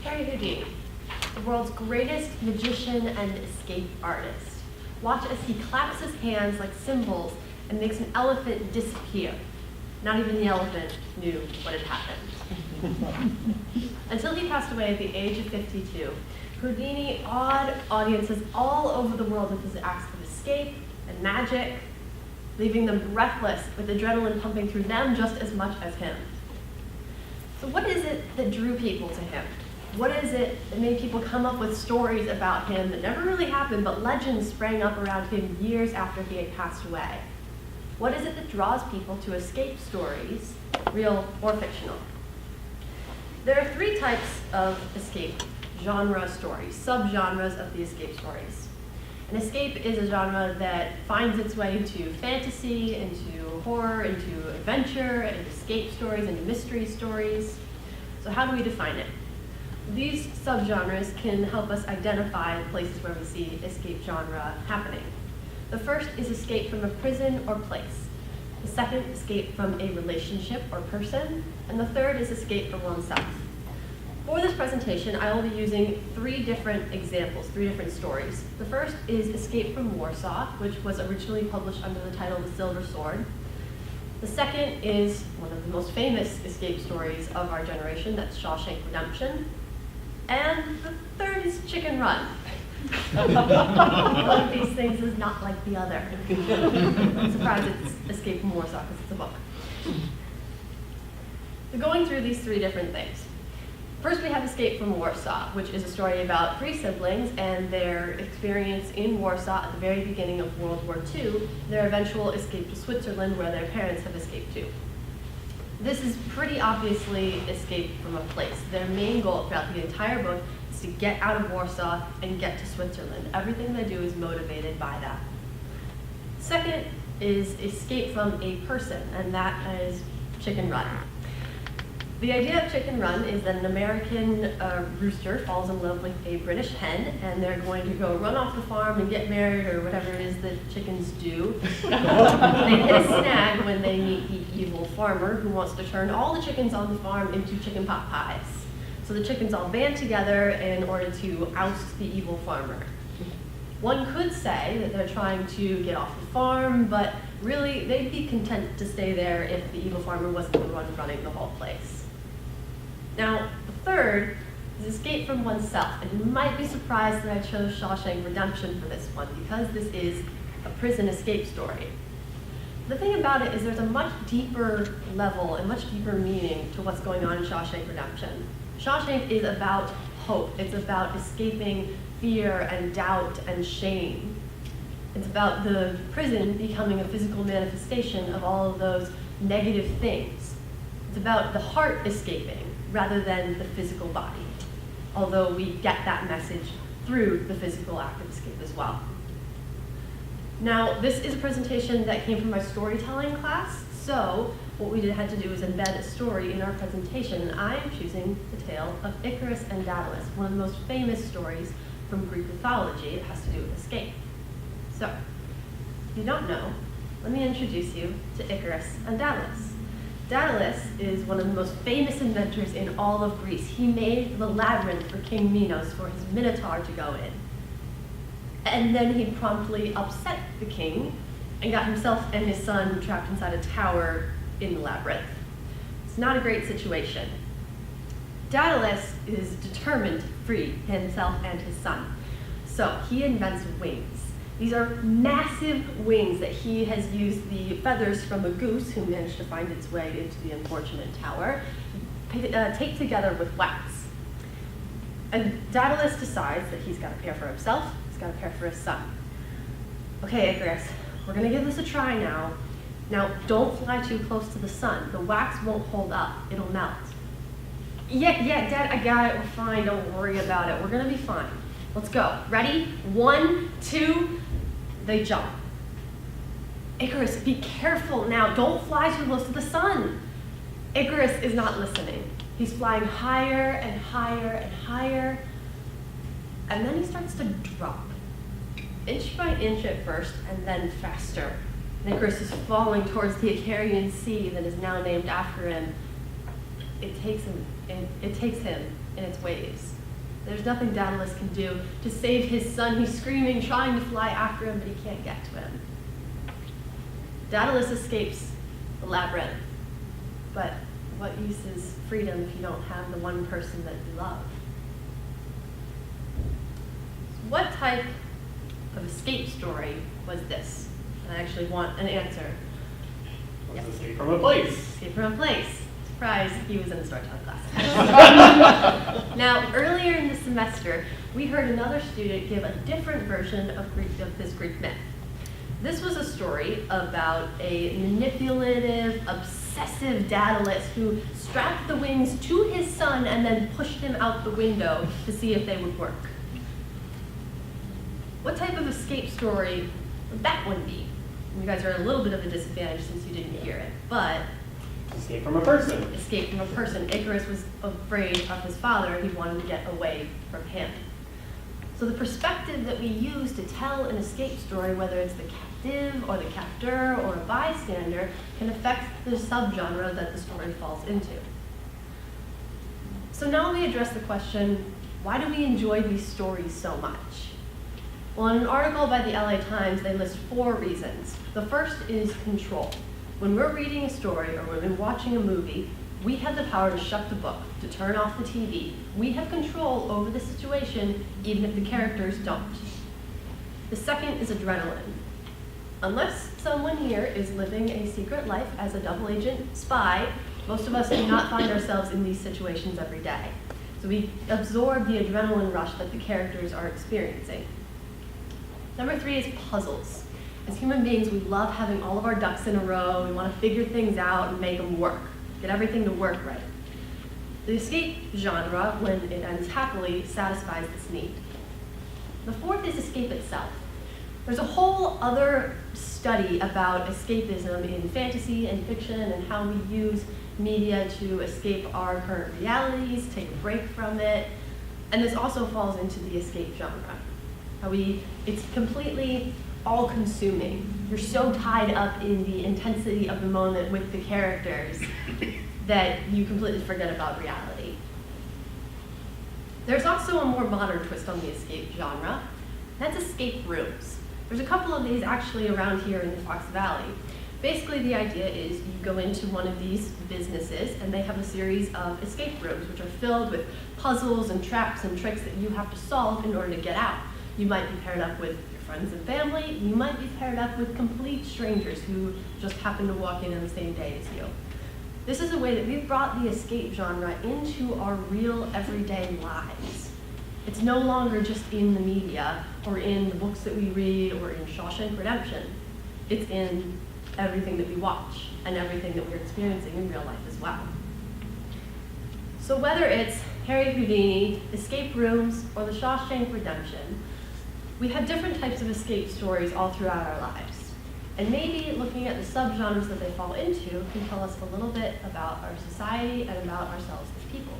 Harry Houdini, the world's greatest magician and escape artist. Watch as he claps his hands like cymbals and makes an elephant disappear. Not even the elephant knew what had happened. Until he passed away at the age of 52, Houdini awed audiences all over the world with his acts of escape and magic, leaving them breathless with adrenaline pumping through them just as much as him. So what is it that drew people to him? What is it that made people come up with stories about him that never really happened, but legends sprang up around him years after he had passed away? What is it that draws people to escape stories, real or fictional? There are three types of escape genre stories, subgenres of the escape stories. An escape is a genre that finds its way into fantasy, into horror, into adventure, into escape stories, into mystery stories. So how do we define it? These subgenres can help us identify places where we see escape genre happening. The first is escape from a prison or place. The second, escape from a relationship or person. And the third is escape from oneself. For this presentation, I will be using three different examples, three different stories. The first is Escape from Warsaw, which was originally published under the title The Silver Sword. The second is one of the most famous escape stories of our generation, that's Shawshank Redemption. And the third is Chicken Run. One of these things is not like the other. I'm surprised it's Escape from Warsaw because it's a book. So going through these three different things. First, we have Escape from Warsaw, which is a story about three siblings and their experience in Warsaw at the very beginning of World War II, their eventual escape to Switzerland, where their parents have escaped to. This is pretty obviously escape from a place. Their main goal throughout the entire book is to get out of Warsaw and get to Switzerland. Everything they do is motivated by that. Second is escape from a person, and that is Chicken Run. The idea of Chicken Run is that an American rooster falls in love with a British hen, and they're going to go run off the farm and get married or whatever it is that chickens do. They hit a snag when they meet the evil farmer who wants to turn all the chickens on the farm into chicken pot pies. So the chickens all band together in order to oust the evil farmer. One could say that they're trying to get off the farm, but really they'd be content to stay there if the evil farmer wasn't the one running the whole place. Now, the third is escape from oneself, and you might be surprised that I chose Shawshank Redemption for this one, because this is a prison escape story. The thing about it is there's a much deeper level and much deeper meaning to what's going on in Shawshank Redemption. Shawshank is about hope. It's about escaping fear and doubt and shame. It's about the prison becoming a physical manifestation of all of those negative things. It's about the heart escaping rather than the physical body, although we get that message through the physical act of escape as well. Now, this is a presentation that came from my storytelling class, so what we had to do is embed a story in our presentation, and I am choosing the tale of Icarus and Daedalus, one of the most famous stories from Greek mythology. It has to do with escape. So, if you don't know, let me introduce you to Icarus and Daedalus. Daedalus is one of the most famous inventors in all of Greece. He made the labyrinth for King Minos for his Minotaur to go in. And then he promptly upset the king and got himself and his son trapped inside a tower in the labyrinth. It's not a great situation. Daedalus is determined to free himself and his son. So he invents wings. These are massive wings that he has used the feathers from a goose who managed to find its way into the unfortunate tower, taped together with wax. And Daedalus decides that he's got a pair for himself, he's got a pair for his son. Okay, Icarus, we're gonna give this a try now. Now, don't fly too close to the sun. The wax won't hold up, it'll melt. Yeah, Dad, I got it, we're fine, don't worry about it. We're gonna be fine. Let's go. Ready? 1, 2, they jump. Icarus, be careful now. Don't fly too close to the sun. Icarus is not listening. He's flying higher and higher and higher, and then he starts to drop. Inch by inch at first, and then faster. And Icarus is falling towards the Icarian Sea that is now named after him. It takes him in its waves. There's nothing Daedalus can do to save his son. He's screaming, trying to fly after him, but he can't get to him. Daedalus escapes the labyrinth, but what use is freedom if you don't have the one person that you love? So what type of escape story was this? And I actually want an answer. Yes. Escape from a place. Escape from a place. Surprise, he was in the storytelling class. Now, earlier in the semester, we heard another student give a different version of this Greek myth. This was a story about a manipulative, obsessive Daedalus who strapped the wings to his son and then pushed him out the window to see if they would work. What type of escape story would that one be? You guys are at a little bit of a disadvantage since you didn't hear it, but escape from a person. Escape from a person. Icarus was afraid of his father and he wanted to get away from him. So the perspective that we use to tell an escape story, whether it's the captive or the captor or a bystander, can affect the subgenre that the story falls into. So now we address the question, why do we enjoy these stories so much? Well, in an article by the LA Times, they list 4 reasons. The first is control. When we're reading a story or when we're watching a movie, we have the power to shut the book, to turn off the TV. We have control over the situation, even if the characters don't. The second is adrenaline. Unless someone here is living a secret life as a double agent spy, most of us do not find ourselves in these situations every day. So we absorb the adrenaline rush that the characters are experiencing. Number 3 is puzzles. As human beings, we love having all of our ducks in a row. We want to figure things out and make them work, get everything to work right. The escape genre, when it ends happily, satisfies this need. The 4th is escape itself. There's a whole other study about escapism in fantasy and fiction and how we use media to escape our current realities, take a break from it. And this also falls into the escape genre. It's completely all-consuming. You're so tied up in the intensity of the moment with the characters that you completely forget about reality. There's also a more modern twist on the escape genre. That's escape rooms. There's a couple of these actually around here in the Fox Valley. Basically, the idea is you go into one of these businesses and they have a series of escape rooms which are filled with puzzles and traps and tricks that you have to solve in order to get out. You might be paired up with your friends and family. You might be paired up with complete strangers who just happen to walk in on the same day as you. This is a way that we've brought the escape genre into our real everyday lives. It's no longer just in the media or in the books that we read or in Shawshank Redemption. It's in everything that we watch and everything that we're experiencing in real life as well. So whether it's Harry Houdini, escape rooms, or the Shawshank Redemption, we have different types of escape stories all throughout our lives. And maybe looking at the subgenres that they fall into can tell us a little bit about our society and about ourselves as people.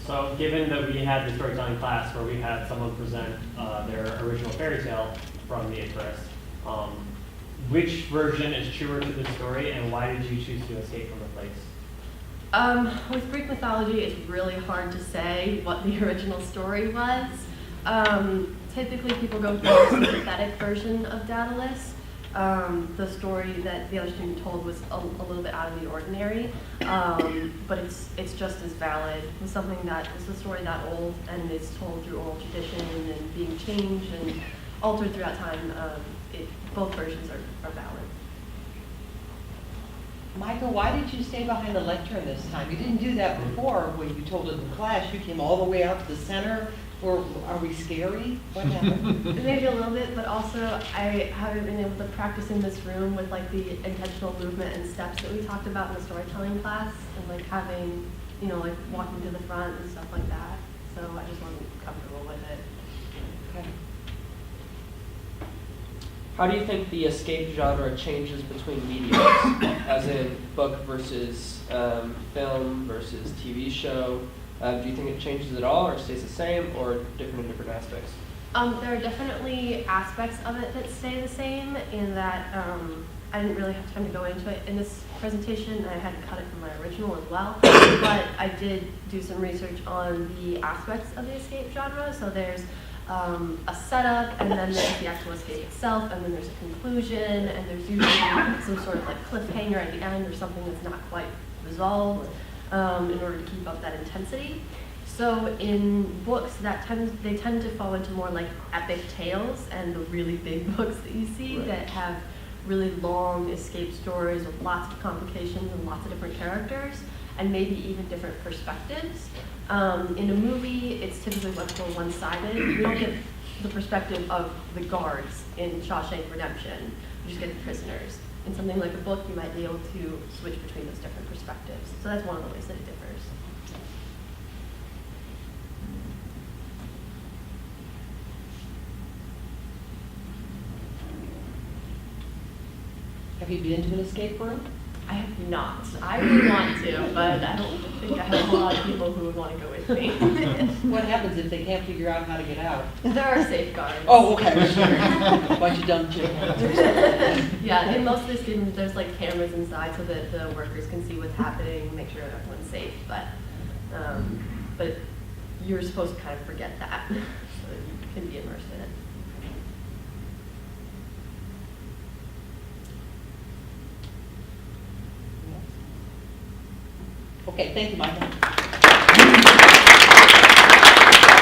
So given that we had the storytelling class where we had someone present their original fairy tale from the Icarus, which version is truer to the story, and why did you choose to escape from the place? With Greek mythology, it's really hard to say what the original story was. Typically, people go for the sympathetic version of Daedalus. The story that the other student told was a little bit out of the ordinary, but it's just as valid. It's something that is a story that old and is told through oral tradition and being changed and altered throughout time. Both versions are valid. Micah, why did you stay behind the lectern this time? You didn't do that before when you told it in class. You came all the way out to the center. Are we scary? What happened? Maybe a little bit, but also I haven't been able to practice in this room with like the intentional movement and steps that we talked about in the storytelling class, and like having, like walking to the front and stuff like that. So I just wasn't comfortable with it. Okay. How do you think the escape genre changes between media, as in book versus film versus TV show? Do you think it changes at all, or stays the same, or different in different aspects? There are definitely aspects of it that stay the same in that I didn't really have time to go into it in this presentation. I had to cut it from my original as well. But I did do some research on the aspects of the escape genre. So there's a setup, and then there's the actual escape itself, and then there's a conclusion, and there's usually some sort of like cliffhanger at the end or something that's not quite resolved in order to keep up that intensity. So in books, they tend to fall into more like epic tales and the really big books that you see that have really long escape stories with lots of complications and lots of different characters and maybe even different perspectives. In a movie, it's typically much more one-sided. We don't get the perspective of the guards in Shawshank Redemption. You just get the prisoners. In something like a book, you might be able to switch between those different perspectives. So that's one of the ways that it differs. Have you been to an escape room? I have not. I really want to, but I don't think I have a lot of people who would want to go with me. What happens if they can't figure out how to get out? There are safeguards. Oh, okay, sure. A bunch of dumb chickens. Yeah, in most of these games, there's like cameras inside so that the workers can see what's happening, make sure everyone's safe. But you're supposed to kind of forget that so that you can be immersed in it. Okay, thank you, Micah.